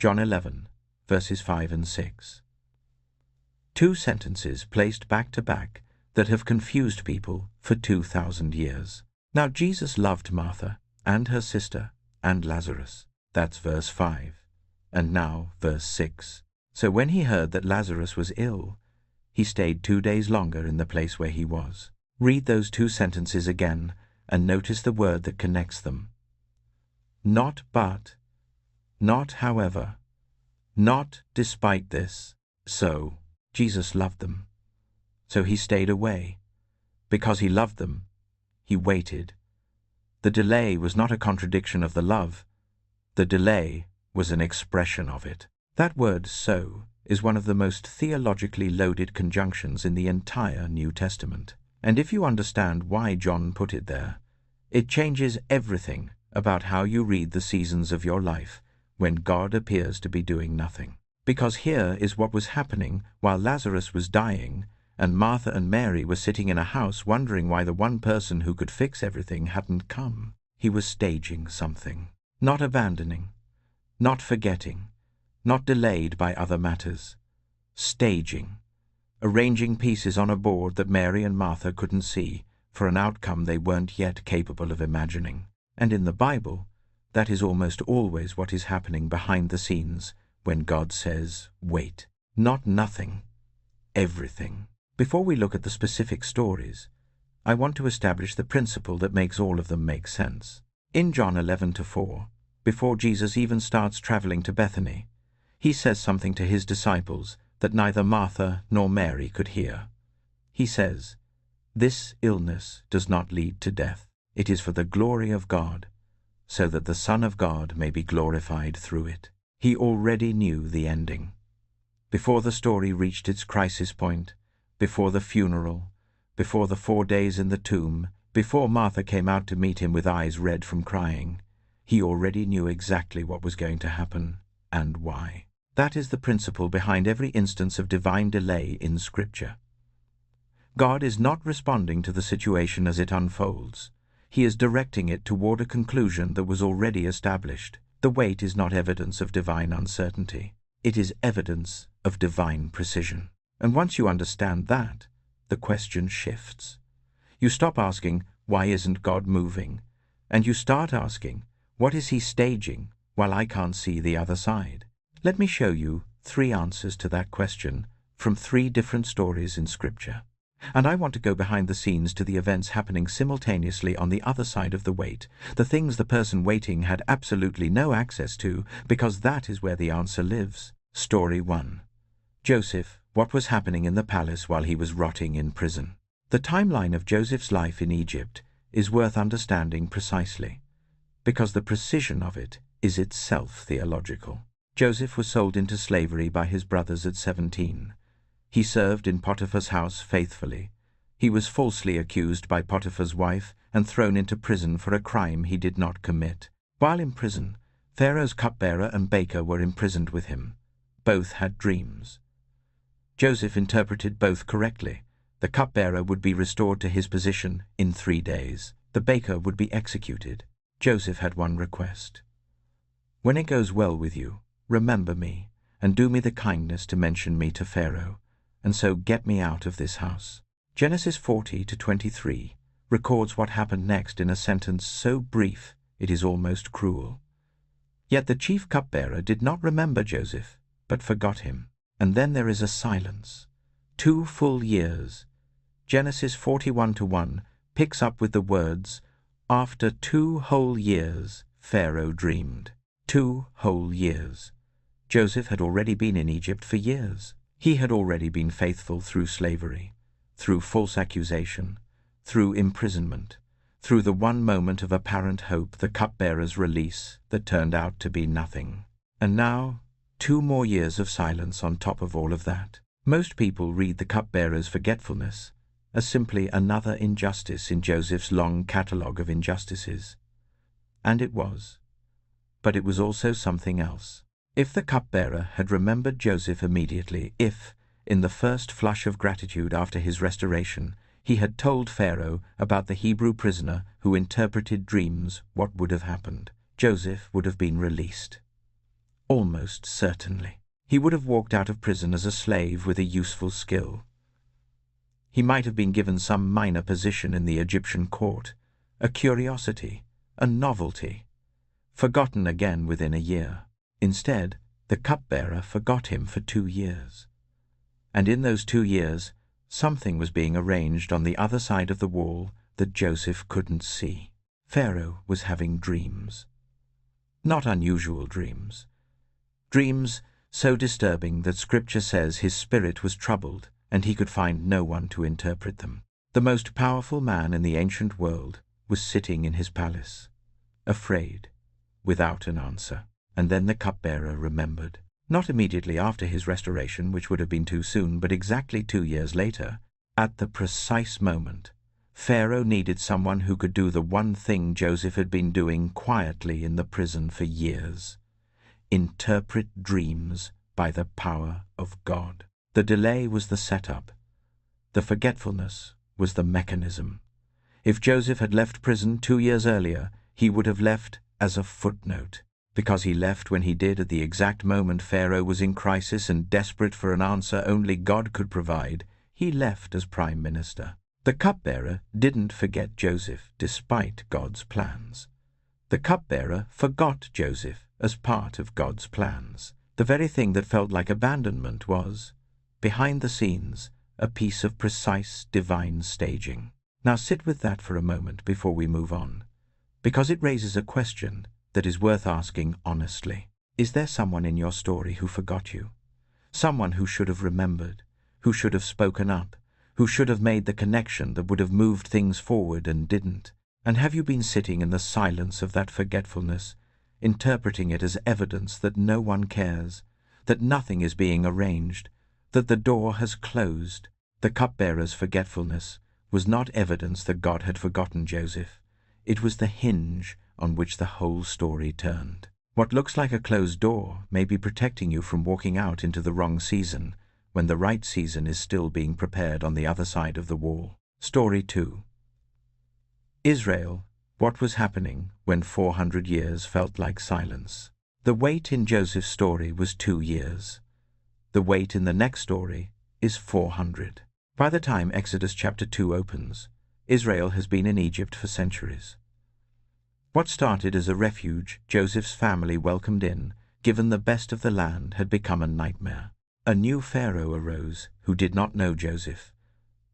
John 11, verses 5 and 6. Two sentences placed back to back that have confused people for 2,000 years. Now Jesus loved Martha and her sister and Lazarus. That's verse 5. And now verse 6. So when he heard that Lazarus was ill, he stayed 2 days longer in the place where he was. Read those two sentences again and notice the word that connects them. Not but, not however, not despite this. So Jesus loved them. So he stayed away. Because he loved them, he waited. The delay was not a contradiction of the love. The delay was an expression of it. That word so is one of the most theologically loaded conjunctions in the entire New Testament. And if you understand why John put it there, it changes everything about how you read the seasons of your life when God appears to be doing nothing. Because here is what was happening while Lazarus was dying and Martha and Mary were sitting in a house wondering why the one person who could fix everything hadn't come. He was staging something. Not abandoning, not forgetting, not delayed by other matters. Staging. Arranging pieces on a board that Mary and Martha couldn't see for an outcome they weren't yet capable of imagining. And in the Bible, that is almost always what is happening behind the scenes when God says, wait. Not nothing, everything. Before we look at the specific stories, I want to establish the principle that makes all of them make sense. In John 11-4, before Jesus even starts traveling to Bethany, he says something to his disciples that neither Martha nor Mary could hear. He says, "This illness does not lead to death. It is for the glory of God, so that the Son of God may be glorified through it." He already knew the ending. Before the story reached its crisis point, before the funeral, before the 4 days in the tomb, before Martha came out to meet him with eyes red from crying, he already knew exactly what was going to happen and why. That is the principle behind every instance of divine delay in Scripture. God is not responding to the situation as it unfolds. He is directing it toward a conclusion that was already established. The wait is not evidence of divine uncertainty. It is evidence of divine precision. And once you understand that, the question shifts. You stop asking, why isn't God moving? And you start asking, what is he staging while I can't see the other side? Let me show you 3 answers to that question from 3 different stories in Scripture. And I want to go behind the scenes to the events happening simultaneously on the other side of the wait, the things the person waiting had absolutely no access to, because that is where the answer lives. Story 1. Joseph, what was happening in the palace while he was rotting in prison. The timeline of Joseph's life in Egypt is worth understanding precisely, because the precision of it is itself theological. Joseph was sold into slavery by his brothers at 17. He served in Potiphar's house faithfully. He was falsely accused by Potiphar's wife and thrown into prison for a crime he did not commit. While in prison, Pharaoh's cupbearer and baker were imprisoned with him. Both had dreams. Joseph interpreted both correctly. The cupbearer would be restored to his position in 3 days. The baker would be executed. Joseph had one request. When it goes well with you, remember me, and do me the kindness to mention me to Pharaoh, and so get me out of this house. Genesis 40-23 records what happened next in a sentence so brief it is almost cruel. Yet the chief cupbearer did not remember Joseph, but forgot him. And then there is a silence. 2 full years. Genesis 41-1 picks up with the words, "After 2 whole years, Pharaoh dreamed." 2 whole years. Joseph had already been in Egypt for years. He had already been faithful through slavery, through false accusation, through imprisonment, through the one moment of apparent hope, the cupbearer's release, that turned out to be nothing. And now, 2 more years of silence on top of all of that. Most people read the cupbearer's forgetfulness as simply another injustice in Joseph's long catalogue of injustices. And it was. But it was also something else. If the cupbearer had remembered Joseph immediately, if, in the first flush of gratitude after his restoration, he had told Pharaoh about the Hebrew prisoner who interpreted dreams, what would have happened? Joseph would have been released. Almost certainly. He would have walked out of prison as a slave with a useful skill. He might have been given some minor position in the Egyptian court, a curiosity, a novelty, forgotten again within a year. Instead, the cupbearer forgot him for 2 years. And in those 2 years, something was being arranged on the other side of the wall that Joseph couldn't see. Pharaoh was having dreams. Not unusual dreams. Dreams so disturbing that Scripture says his spirit was troubled and he could find no one to interpret them. The most powerful man in the ancient world was sitting in his palace, afraid, without an answer. And then the cupbearer remembered. Not immediately after his restoration, which would have been too soon, but exactly 2 years later, at the precise moment, Pharaoh needed someone who could do the one thing Joseph had been doing quietly in the prison for years: interpret dreams by the power of God. The delay was the setup. The forgetfulness was the mechanism. If Joseph had left prison 2 years earlier, he would have left as a footnote. Because he left when he did at the exact moment Pharaoh was in crisis and desperate for an answer only God could provide, he left as prime minister. The cupbearer didn't forget Joseph despite God's plans. The cupbearer forgot Joseph as part of God's plans. The very thing that felt like abandonment was, behind the scenes, a piece of precise divine staging. Now sit with that for a moment before we move on, because it raises a question that is worth asking honestly. Is there someone in your story who forgot you? Someone who should have remembered, who should have spoken up, who should have made the connection that would have moved things forward and didn't? And have you been sitting in the silence of that forgetfulness, interpreting it as evidence that no one cares, that nothing is being arranged, that the door has closed? The cupbearer's forgetfulness was not evidence that God had forgotten Joseph. It was the hinge on which the whole story turned. What looks like a closed door may be protecting you from walking out into the wrong season, when the right season is still being prepared on the other side of the wall. Story 2. Israel, what was happening when 400 years felt like silence? The wait in Joseph's story was 2 years. The wait in the next story is 400. By the time Exodus chapter 2 opens, Israel has been in Egypt for centuries. What started as a refuge Joseph's family welcomed in, given the best of the land, had become a nightmare. A new Pharaoh arose who did not know Joseph.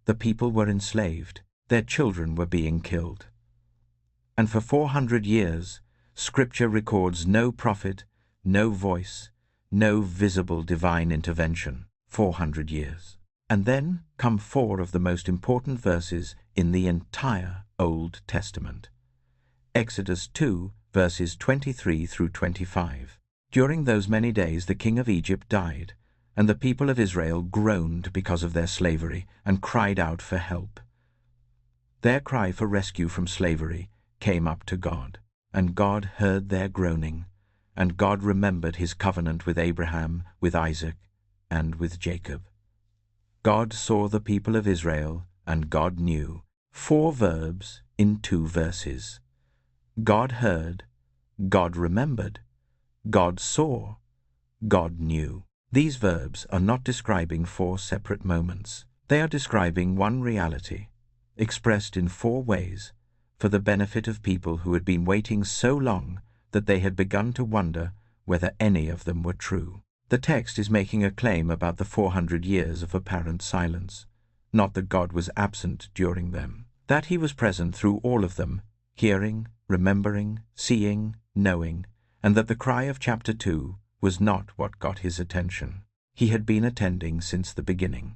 The people were enslaved. Their children were being killed. And for 400 years, Scripture records no prophet, no voice, no visible divine intervention. 400 years. And then come 4 of the most important verses in the entire Old Testament. Exodus 2, verses 23 through 25. During those many days the king of Egypt died, and the people of Israel groaned because of their slavery and cried out for help. Their cry for rescue from slavery came up to God, and God heard their groaning, and God remembered his covenant with Abraham, with Isaac, and with Jacob. God saw the people of Israel, and God knew. 4 verbs in 2 verses. God heard, God remembered, God saw, God knew. These verbs are not describing 4 separate moments. They are describing one reality, expressed in 4 ways, for the benefit of people who had been waiting so long that they had begun to wonder whether any of them were true. The text is making a claim about the 400 years of apparent silence, not that God was absent during them. That he was present through all of them, hearing, remembering, seeing, knowing, and that the cry of chapter 2 was not what got his attention. He had been attending since the beginning.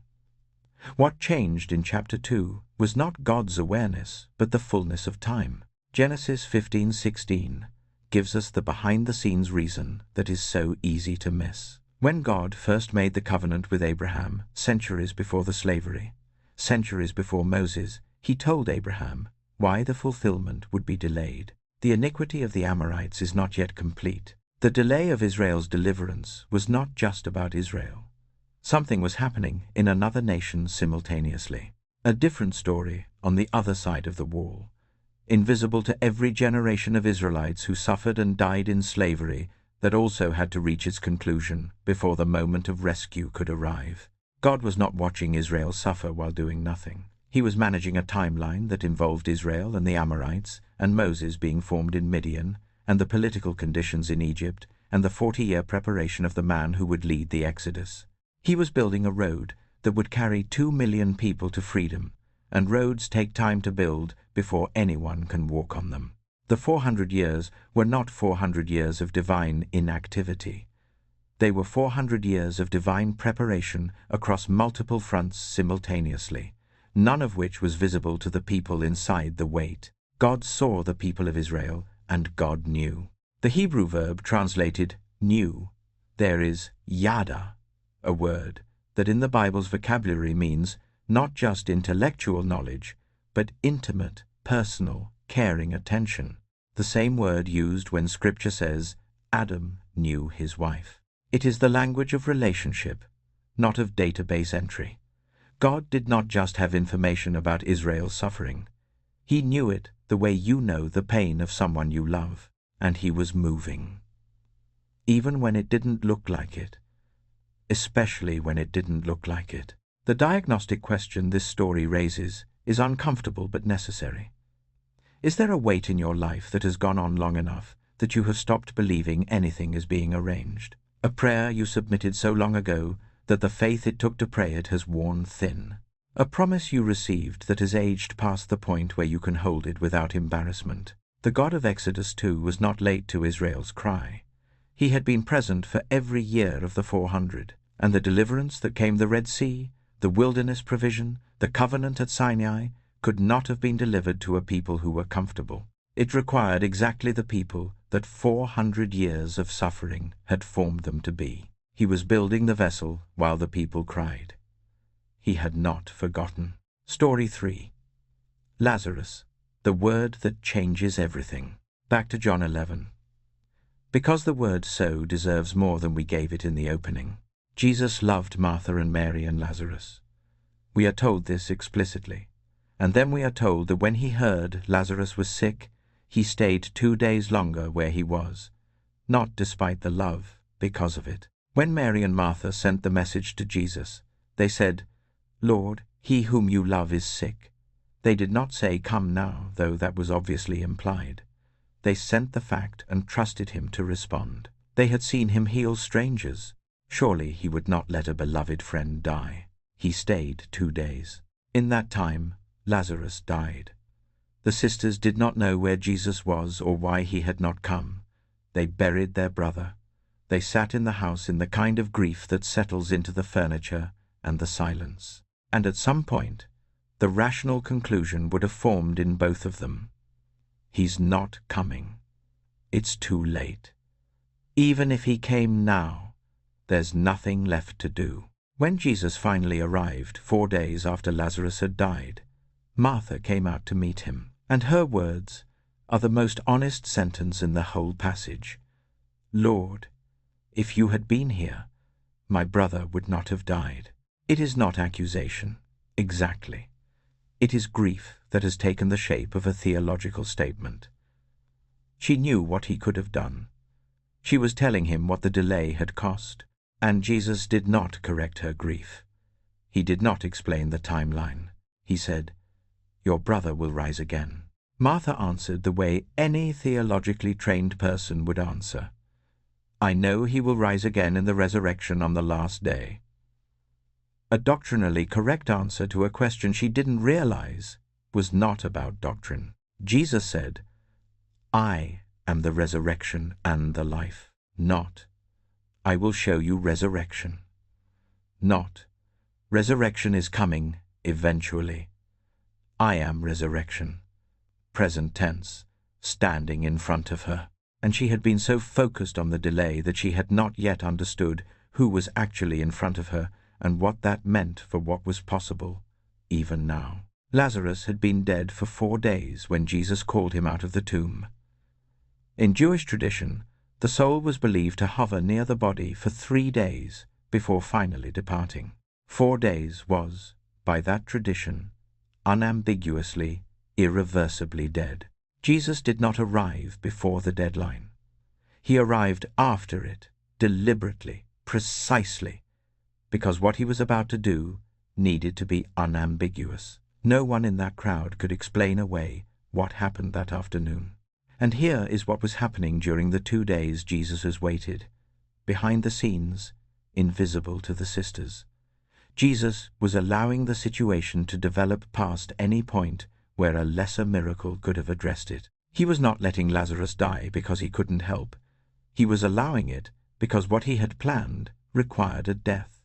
What changed in chapter 2 was not God's awareness, but the fullness of time. Genesis 15:16 gives us the behind-the-scenes reason that is so easy to miss. When God first made the covenant with Abraham, centuries before the slavery, centuries before Moses, he told Abraham why the fulfillment would be delayed. The iniquity of the Amorites is not yet complete. The delay of Israel's deliverance was not just about Israel. Something was happening in another nation simultaneously. A different story on the other side of the wall, invisible to every generation of Israelites who suffered and died in slavery, that also had to reach its conclusion before the moment of rescue could arrive. God was not watching Israel suffer while doing nothing. He was managing a timeline that involved Israel and the Amorites, and Moses being formed in Midian, and the political conditions in Egypt, and the 40-year preparation of the man who would lead the Exodus. He was building a road that would carry 2 million people to freedom, and roads take time to build before anyone can walk on them. The 400 years were not 400 years of divine inactivity. They were 400 years of divine preparation across multiple fronts simultaneously, none of which was visible to the people inside the wait. God saw the people of Israel, and God knew. The Hebrew verb translated knew there is yada, a word that in the Bible's vocabulary means not just intellectual knowledge, but intimate, personal, caring attention. The same word used when Scripture says Adam knew his wife. It is the language of relationship, not of database entry. God did not just have information about Israel's suffering. He knew it the way you know the pain of someone you love, and he was moving. Even when it didn't look like it. Especially when it didn't look like it. The diagnostic question this story raises is uncomfortable but necessary. Is there a weight in your life that has gone on long enough that you have stopped believing anything is being arranged? A prayer you submitted so long ago that the faith it took to pray it has worn thin. A promise you received that has aged past the point where you can hold it without embarrassment. The God of Exodus 2 was not late to Israel's cry. He had been present for every year of the 400, and the deliverance that came the Red Sea, the wilderness provision, the covenant at Sinai, could not have been delivered to a people who were comfortable. It required exactly the people that 400 years of suffering had formed them to be. He was building the vessel while the people cried. He had not forgotten. Story 3. Lazarus, the word that changes everything. Back to John 11. Because the word so deserves more than we gave it in the opening. Jesus loved Martha and Mary and Lazarus. We are told this explicitly. And then we are told that when he heard Lazarus was sick, he stayed 2 days longer where he was, not despite the love, because of it. When Mary and Martha sent the message to Jesus, they said, "Lord, he whom you love is sick." They did not say, "Come now," though that was obviously implied. They sent the fact and trusted him to respond. They had seen him heal strangers. Surely he would not let a beloved friend die. He stayed 2 days. In that time, Lazarus died. The sisters did not know where Jesus was or why he had not come. They buried their brother. They sat in the house in the kind of grief that settles into the furniture and the silence. And at some point, the rational conclusion would have formed in both of them. He's not coming. It's too late. Even if he came now, there's nothing left to do. When Jesus finally arrived 4 days after Lazarus had died, Martha came out to meet him, and her words are the most honest sentence in the whole passage. "Lord, if you had been here, my brother would not have died." It is not accusation, exactly. It is grief that has taken the shape of a theological statement. She knew what he could have done. She was telling him what the delay had cost, and Jesus did not correct her grief. He did not explain the timeline. He said, "Your brother will rise again." Martha answered the way any theologically trained person would answer. "I know he will rise again in the resurrection on the last day." A doctrinally correct answer to a question she didn't realize was not about doctrine. Jesus said, "I am the resurrection and the life." Not, "I will show you resurrection." Not, "Resurrection is coming eventually." I am resurrection. Present tense, standing in front of her. And she had been so focused on the delay that she had not yet understood who was actually in front of her and what that meant for what was possible, even now. Lazarus had been dead for 4 days when Jesus called him out of the tomb. In Jewish tradition, the soul was believed to hover near the body for 3 days before finally departing. 4 days was, by that tradition, unambiguously, irreversibly dead. Jesus did not arrive before the deadline. He arrived after it, deliberately, precisely, because what he was about to do needed to be unambiguous. No one in that crowd could explain away what happened that afternoon. And here is what was happening during the 2 days Jesus has waited, behind the scenes, invisible to the sisters. Jesus was allowing the situation to develop past any point where a lesser miracle could have addressed it. He was not letting Lazarus die because he couldn't help. He was allowing it because what he had planned required a death.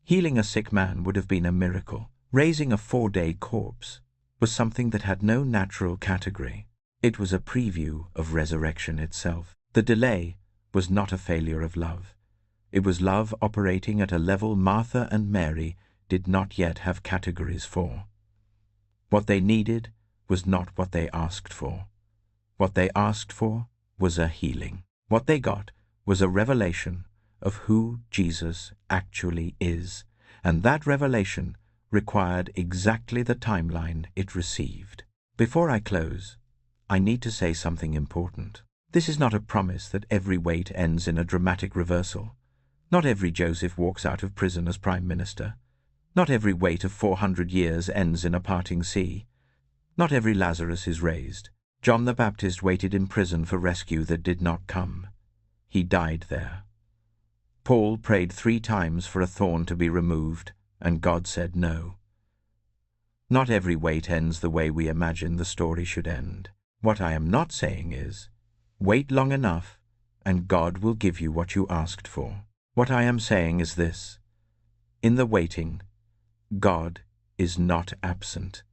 Healing a sick man would have been a miracle. Raising a 4-day corpse was something that had no natural category. It was a preview of resurrection itself. The delay was not a failure of love. It was love operating at a level Martha and Mary did not yet have categories for. What they needed was not what they asked for. What they asked for was a healing. What they got was a revelation of who Jesus actually is, and that revelation required exactly the timeline it received. Before I close, I need to say something important. This is not a promise that every wait ends in a dramatic reversal. Not every Joseph walks out of prison as Prime Minister. Not every wait of 400 years ends in a parting sea. Not every Lazarus is raised. John the Baptist waited in prison for rescue that did not come. He died there. Paul prayed 3 times for a thorn to be removed, and God said no. Not every wait ends the way we imagine the story should end. What I am not saying is, wait long enough, and God will give you what you asked for. What I am saying is this: in the waiting, God is not absent.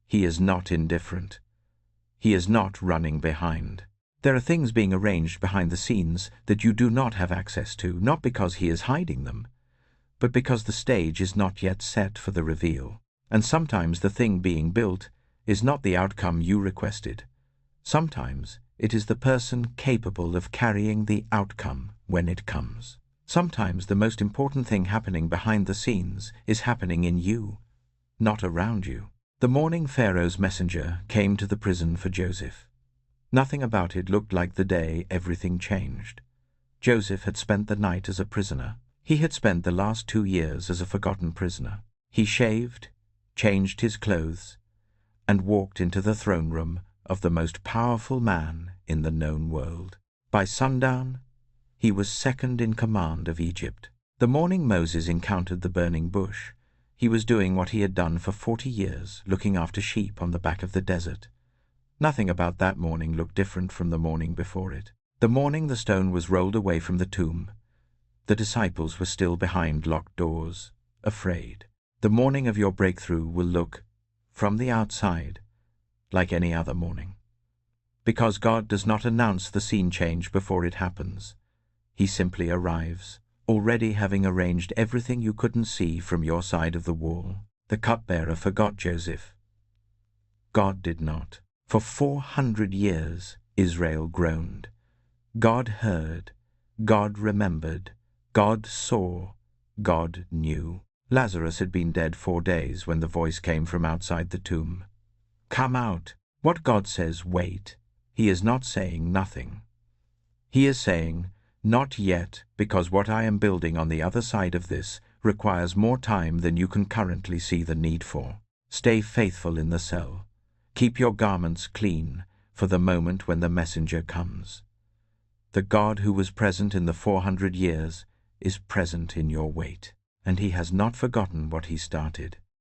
He is not indifferent. He is not running behind. There are things being arranged behind the scenes that you do not have access to, not because he is hiding them, but because the stage is not yet set for the reveal. And sometimes the thing being built is not the outcome you requested. Sometimes it is the person capable of carrying the outcome when it comes. Sometimes the most important thing happening behind the scenes is happening in you, not around you. The morning Pharaoh's messenger came to the prison for Joseph. Nothing about it looked like the day everything changed. Joseph had spent the night as a prisoner. He had spent the last 2 years as a forgotten prisoner. He shaved, changed his clothes, and walked into the throne room of the most powerful man in the known world. By sundown, he was second in command of Egypt. The morning Moses encountered the burning bush, he was doing what he had done for 40 years, looking after sheep on the back of the desert. Nothing about that morning looked different from the morning before it. The morning the stone was rolled away from the tomb, the disciples were still behind locked doors, afraid. The morning of your breakthrough will look, from the outside, like any other morning. Because God does not announce the scene change before it happens. He simply arrives, already having arranged everything you couldn't see from your side of the wall. The cupbearer forgot Joseph. God did not. For 400 years, Israel groaned. God heard, God remembered, God saw, God knew. Lazarus had been dead 4 days when the voice came from outside the tomb. Come out. What God says, wait. He is not saying nothing. He is saying, not yet, because what I am building on the other side of this requires more time than you can currently see the need for. Stay faithful in the cell. Keep your garments clean for the moment when the messenger comes. The God who was present in the 400 years is present in your wait, and he has not forgotten what he started.